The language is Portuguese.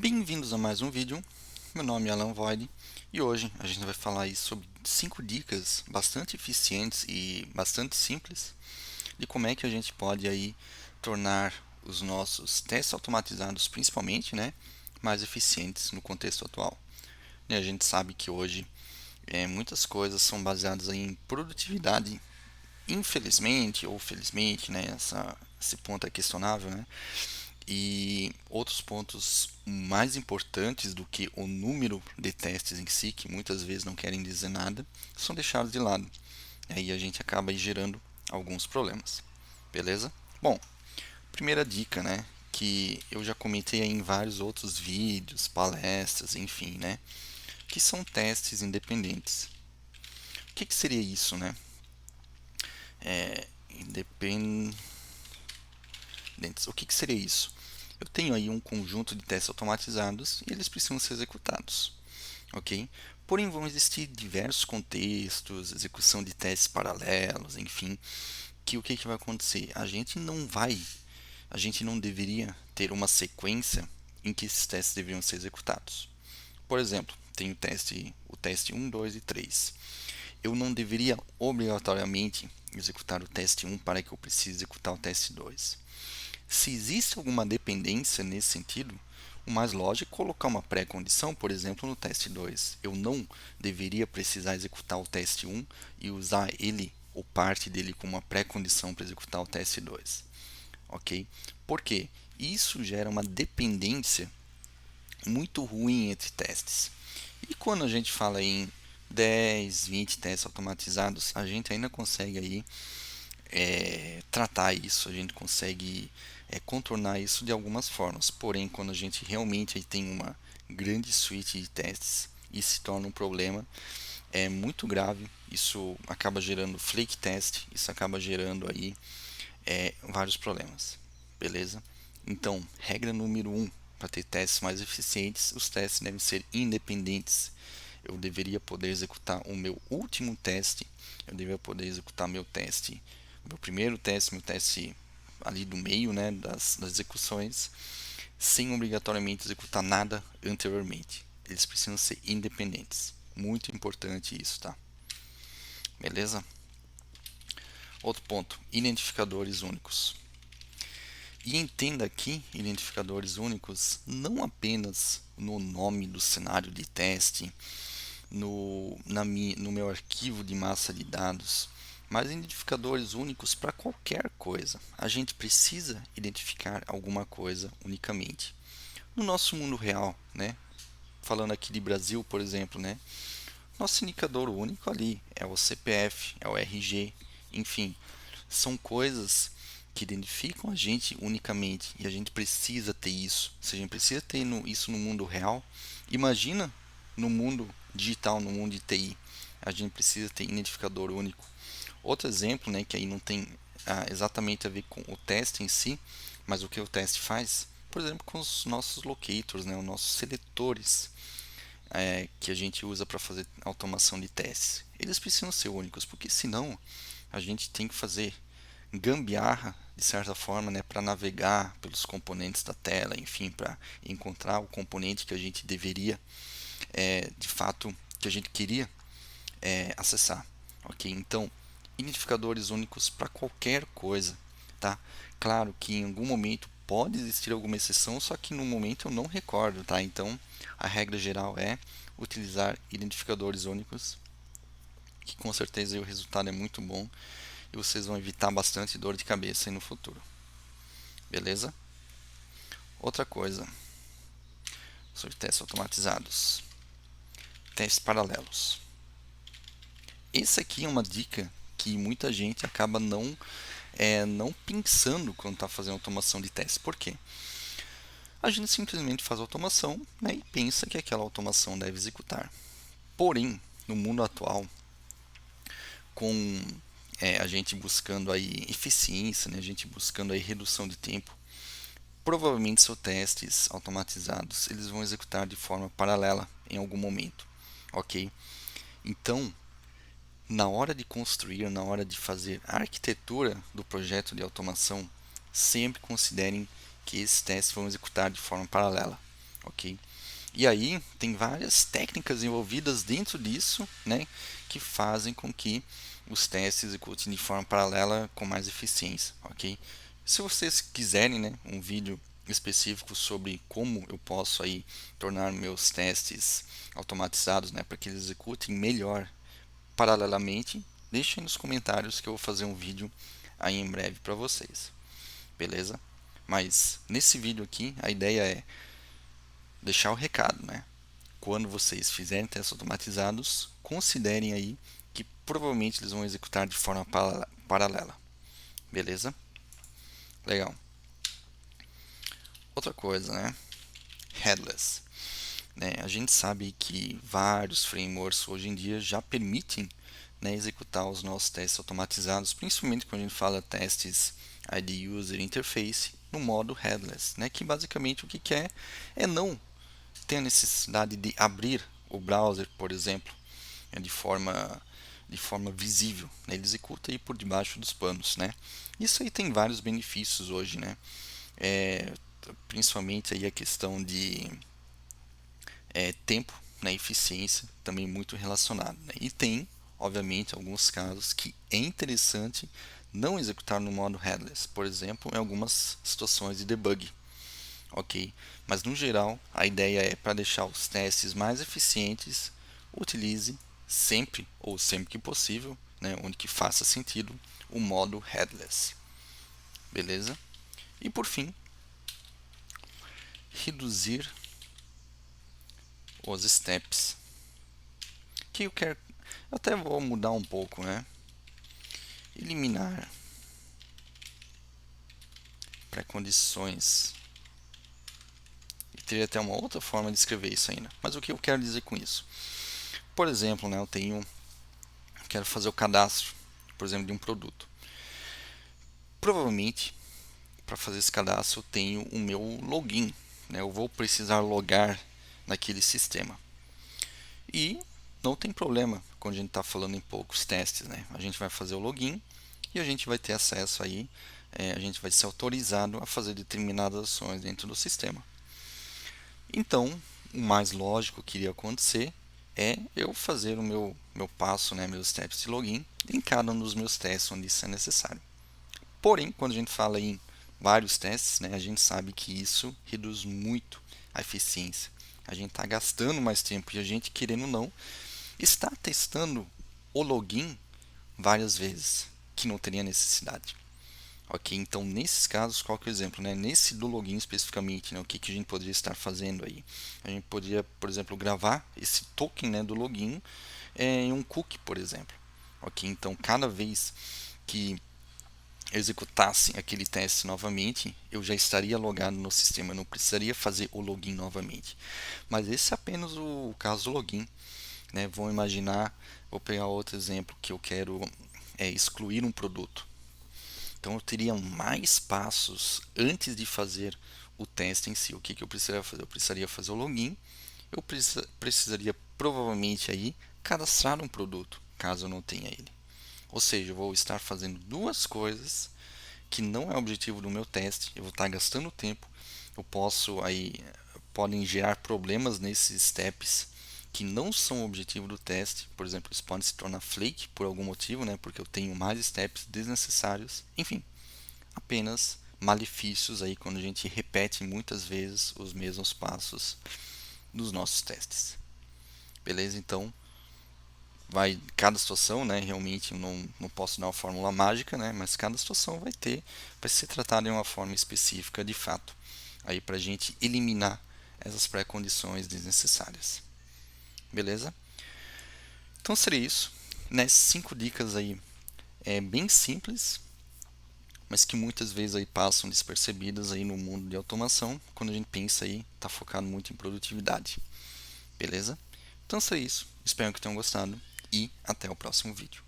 Bem-vindos a mais um vídeo. Meu nome é Alan Void e hoje a gente vai falar aí sobre 5 dicas bastante eficientes e bastante simples de como é que a gente pode aí tornar os nossos testes automatizados, principalmente, mais eficientes no contexto atual. E a gente sabe que hoje muitas coisas são baseadas aí em produtividade, infelizmente ou felizmente, esse ponto é questionável, E outros pontos mais importantes do que o número de testes em si, que muitas vezes não querem dizer nada, são deixados de lado. E aí a gente acaba aí gerando alguns problemas. Beleza? Bom, primeira dica, que eu já comentei aí em vários outros vídeos, palestras, enfim, que são testes independentes. O que seria isso, Independentes. O que seria isso? Eu tenho aí um conjunto de testes automatizados e eles precisam ser executados, ok? Porém, vão existir diversos contextos, execução de testes paralelos, enfim, que o que vai acontecer? A gente não deveria ter uma sequência em que esses testes deveriam ser executados. Por exemplo, tem o teste 1, 2 e 3. Eu não deveria obrigatoriamente executar o teste 1 para que eu precise executar o teste 2. Se existe alguma dependência nesse sentido, o mais lógico é colocar uma pré-condição, por exemplo, no teste 2. Eu não deveria precisar executar o teste 1 e usar ele ou parte dele como uma pré-condição para executar o teste 2. Ok? Por quê? Isso gera uma dependência muito ruim entre testes. E quando a gente fala em 10, 20 testes automatizados, a gente ainda consegue aí tratar isso, a gente consegue contornar isso de algumas formas. Porém, quando a gente realmente aí tem uma grande suite de testes e se torna um problema, é muito grave. Isso acaba gerando flake test, isso acaba gerando aí vários problemas. Beleza? Então, regra número 1, para ter testes mais eficientes, os testes devem ser independentes. Eu deveria poder executar o meu último teste, eu deveria poder executar meu primeiro teste, meu teste ali do meio, das execuções, sem obrigatoriamente executar nada anteriormente. Eles precisam ser independentes. Muito importante isso, tá? Beleza? Outro ponto, identificadores únicos. E entenda aqui identificadores únicos não apenas no nome do cenário de teste, no meu arquivo de massa de dados, mas identificadores únicos para qualquer coisa. A gente precisa identificar alguma coisa unicamente. No nosso mundo real, falando aqui de Brasil, por exemplo, nosso indicador único ali é o CPF, é o RG, enfim, são coisas que identificam a gente unicamente e a gente precisa ter isso. Se a gente precisa ter isso no mundo real, imagina no mundo digital, no mundo de TI. A gente precisa ter identificador único. Outro exemplo, que aí não tem exatamente a ver com o teste em si, mas o que o teste faz, por exemplo, com os nossos locators, os nossos seletores que a gente usa para fazer automação de testes. Eles precisam ser únicos, porque senão a gente tem que fazer gambiarra de certa forma, para navegar pelos componentes da tela, enfim, para encontrar o componente que a gente deveria, de fato, que a gente queria acessar, ok? Então, identificadores únicos para qualquer coisa, tá? Claro que em algum momento pode existir alguma exceção, só que no momento eu não recordo, tá? Então, a regra geral é utilizar identificadores únicos, que com certeza o resultado é muito bom e vocês vão evitar bastante dor de cabeça aí no futuro. Beleza? Outra coisa sobre testes automatizados: testes paralelos. Essa aqui é uma dica que muita gente acaba não pensando quando está fazendo automação de testes. Por quê? A gente simplesmente faz a automação, e pensa que aquela automação deve executar. Porém, no mundo atual, com a gente buscando aí eficiência, a gente buscando aí redução de tempo, provavelmente seus testes automatizados eles vão executar de forma paralela em algum momento, ok? Então, na hora de construir, na hora de fazer a arquitetura do projeto de automação, sempre considerem que esses testes vão executar de forma paralela, ok? E aí tem várias técnicas envolvidas dentro disso, né, que fazem com que os testes executem de forma paralela com mais eficiência, ok? Se vocês quiserem, né, um vídeo específico sobre como eu posso aí tornar meus testes automatizados, né, para que eles executem melhor paralelamente, deixem nos comentários que eu vou fazer um vídeo aí em breve para vocês, beleza? Mas nesse vídeo aqui a ideia é deixar o recado, né? Quando vocês fizerem testes automatizados, considerem aí que provavelmente eles vão executar de forma paralela, beleza? Legal. Outra coisa, né? Headless. Né? A gente sabe que vários frameworks hoje em dia já permitem, né, executar os nossos testes automatizados, principalmente quando a gente fala testes de User Interface no modo headless, né? Que basicamente o que é não ter a necessidade de abrir o browser, por exemplo, de forma visível, né? Ele executa aí por debaixo dos panos, né? Isso aí tem vários benefícios hoje, né? Principalmente aí a questão de tempo, né? Eficiência também muito relacionado, né? E tem, obviamente, alguns casos que é interessante não executar no modo headless, por exemplo, em algumas situações de debug, ok? Mas no geral, a ideia é para deixar os testes mais eficientes, utilize sempre ou sempre que possível, né, onde que faça sentido, o modo headless, beleza? E por fim, reduzir os steps, que eu quero, eu até vou mudar um pouco, né? Eliminar pré-condições. E teria até uma outra forma de escrever isso ainda. Mas o que eu quero dizer com isso? Por exemplo, né, quero fazer o cadastro, por exemplo, de um produto. Provavelmente, para fazer esse cadastro, eu tenho o meu login, né? Eu vou precisar logar naquele sistema. E não tem problema quando a gente está falando em poucos testes, né? A gente vai fazer o login e a gente vai ter acesso aí, a gente vai ser autorizado a fazer determinadas ações dentro do sistema. Então, o mais lógico que iria acontecer é eu fazer o meu passo, né, meus steps de login em cada um dos meus testes onde isso é necessário. Porém, quando a gente fala em vários testes, né, a gente sabe que isso reduz muito a eficiência. A gente está gastando mais tempo e a gente, querendo ou não, está testando o login várias vezes, que não teria necessidade. Ok, então nesses casos, qual que é o exemplo? Né? Nesse do login especificamente, né, o que a gente poderia estar fazendo aí? A gente poderia, por exemplo, gravar esse token, né, do login em um cookie, por exemplo. Ok, então cada vez que executasse aquele teste novamente, eu já estaria logado no sistema, eu não precisaria fazer o login novamente. Mas esse é apenas o caso do login, né? Vamos imaginar, vou pegar outro exemplo que eu quero excluir um produto. Então eu teria mais passos antes de fazer o teste em si. O que eu precisaria fazer? Eu precisaria fazer o login, eu precisaria provavelmente aí cadastrar um produto, caso eu não tenha ele. Ou seja, eu vou estar fazendo duas coisas que não é o objetivo do meu teste, eu vou estar gastando tempo, eu posso aí podem gerar problemas nesses steps que não são o objetivo do teste, por exemplo, eles podem se tornar flake por algum motivo, né, porque eu tenho mais steps desnecessários, enfim, apenas malefícios aí quando a gente repete muitas vezes os mesmos passos dos nossos testes. Beleza? Então, cada situação, né, realmente não posso dar uma fórmula mágica, né, mas cada situação vai ser tratada de uma forma específica de fato, aí para a gente eliminar essas pré-condições desnecessárias. Beleza? Então seria isso, né, 5 dicas aí bem simples, mas que muitas vezes aí passam despercebidas aí no mundo de automação, quando a gente pensa aí, está focado muito em produtividade. Beleza? Então seria isso, espero que tenham gostado e até o próximo vídeo.